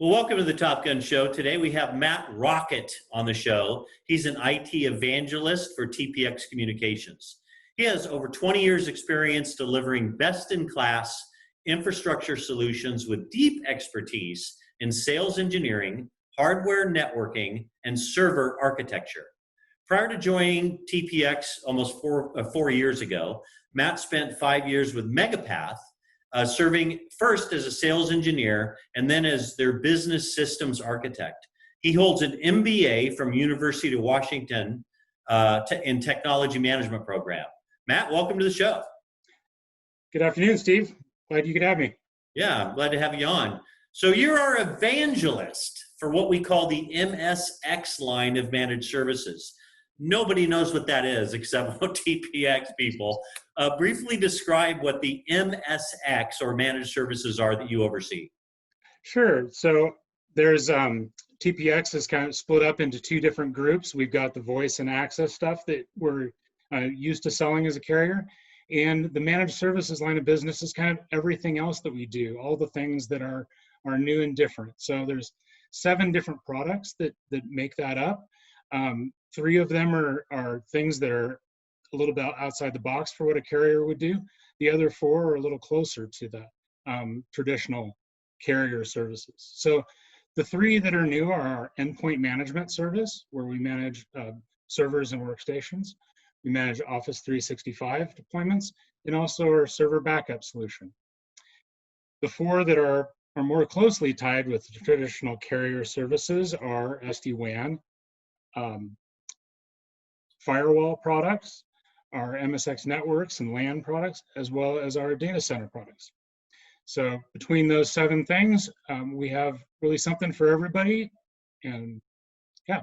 Well, welcome to the Top Gun Show. Today we have Matt Rockett on the show. He's an IT evangelist for TPX Communications. He has over 20 years experience delivering best-in-class infrastructure solutions with deep expertise in sales engineering, hardware networking, and server architecture. Prior to joining TPX almost four years ago, Matt spent 5 years with Megapath, serving first as a sales engineer and then as their business systems architect. He holds an MBA from University of Washington in technology management program. Matt, welcome to the show. Good afternoon, Steve. Glad you could have me. Yeah, I'm glad to have you on. So you're our evangelist for what we call the MSX line of managed services. Nobody knows what that is except TPX people. Briefly describe what the MSX or managed services are that you oversee. Sure. So there's TPX is kind of split up into two different groups. We've got the voice and access stuff that we're used to selling as a carrier. And the managed services line of business is kind of everything else that we do, all the things that are new and different. So there's 7 different products that make that up. 3 of them are things that are a little bit outside the box for what a carrier would do. The other 4 are a little closer to the traditional carrier services. So the 3 that are new are our endpoint management service, where we manage servers and workstations. We manage Office 365 deployments, and also our server backup solution. The 4 that are more closely tied with the traditional carrier services are SD-WAN, firewall products, our MSX networks and LAN products, as well as our data center products. So between those 7 things, we have really something for everybody. And yeah.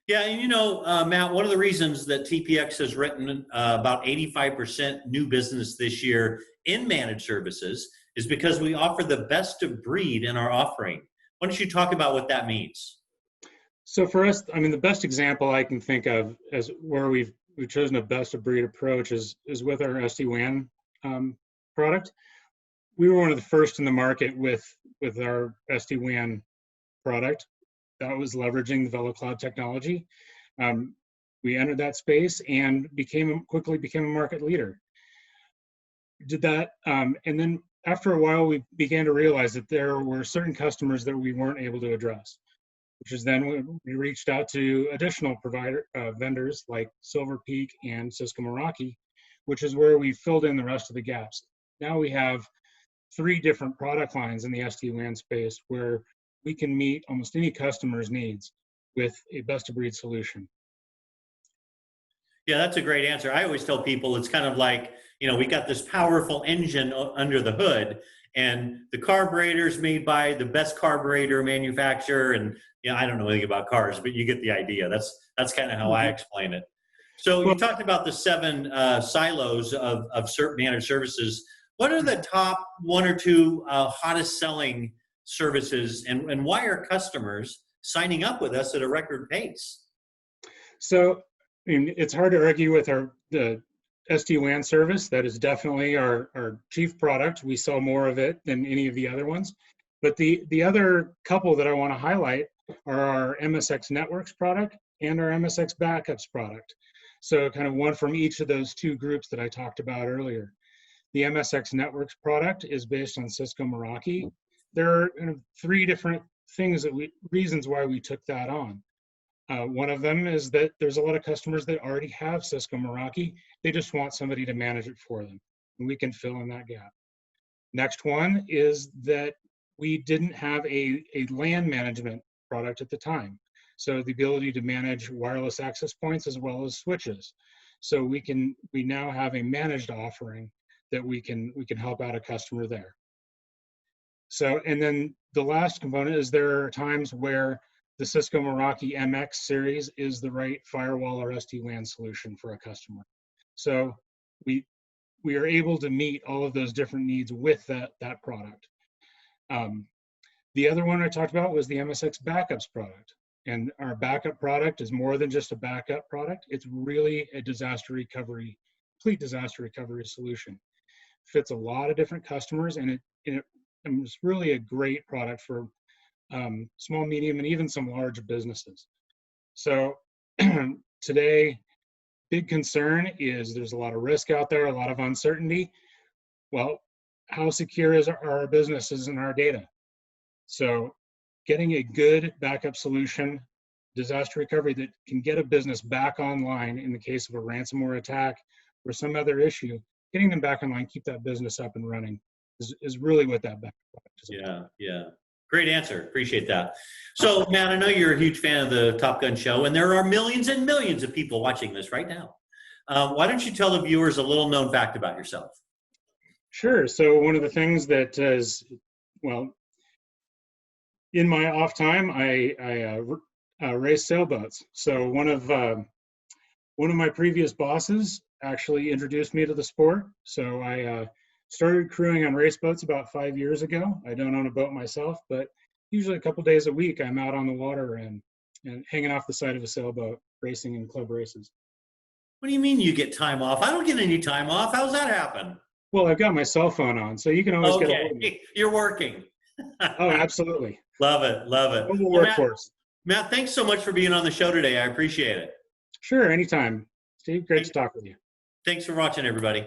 Yeah, and Matt, one of the reasons that TPX has written about 85% new business this year in managed services is because we offer the best of breed in our offering. Why don't you talk about what that means? So for us, I mean, the best example I can think of as where we've chosen a best of breed approach is with our SD-WAN product. We were one of the first in the market with our SD-WAN product that was leveraging the VeloCloud technology. We entered that space and quickly became a market leader. Did that, and then after a while, we began to realize that there were certain customers that we weren't able to address, which is then we reached out to additional vendors like Silver Peak and Cisco Meraki, which is where we filled in the rest of the gaps. Now we have 3 different product lines in the SD-WAN space where we can meet almost any customer's needs with a best-of-breed solution. Yeah, that's a great answer. I always tell people it's kind of like, we got this powerful engine under the hood, and the carburetor is made by the best carburetor manufacturer. And I don't know anything about cars, but you get the idea. That's kind of how I explain it. So you talked about the 7 silos of certain managed services. What are the top 1 or 2 hottest selling services, and why are customers signing up with us at a record pace? So I mean, it's hard to argue with the SD-WAN service. That is definitely our chief product. We sell more of it than any of the other ones. But the other couple that I want to highlight are our MSX Networks product and our MSX Backups product. So kind of one from each of those 2 groups that I talked about earlier. The MSX Networks product is based on Cisco Meraki. There are 3 different reasons why we took that on. One of them is that there's a lot of customers that already have Cisco Meraki. They just want somebody to manage it for them, and we can fill in that gap. Next one is that we didn't have a LAN management product at the time. So the ability to manage wireless access points as well as switches. So we now have a managed offering that we can help out a customer there. So, and then the last component is there are times where the Cisco Meraki MX series is the right firewall or SD-WAN solution for a customer. So we are able to meet all of those different needs with that product. The other one I talked about was the MSX Backups product. And our backup product is more than just a backup product. It's really a complete disaster recovery solution. Fits a lot of different customers, and it's really a great product for small, medium, and even some large businesses. So today, big concern is there's a lot of risk out there, a lot of uncertainty. Well, how secure are our businesses and our data? So getting a good backup solution, disaster recovery that can get a business back online in the case of a ransomware attack or some other issue, getting them back online, keep that business up and running is really what that backup product is about. Yeah. Great answer. Appreciate that. So, Matt, I know you're a huge fan of the Top Gun show, and there are millions and millions of people watching this right now. Why don't you tell the viewers a little known fact about yourself? Sure. So one of the things that is, well, in my off time, I race sailboats. So one of my previous bosses actually introduced me to the sport. So I started crewing on race boats about 5 years ago. I don't own a boat myself, but usually a couple days a week, I'm out on the water and hanging off the side of a sailboat, racing in club races. What do you mean you get time off? I don't get any time off. How's that happen? Well, I've got my cell phone on, so you can always get a hold of me. Okay, you're working. Oh, absolutely. Love it. Global Well, workforce. Matt, thanks so much for being on the show today. I appreciate it. Sure, anytime. Steve, great to talk with you. Thanks for watching, everybody.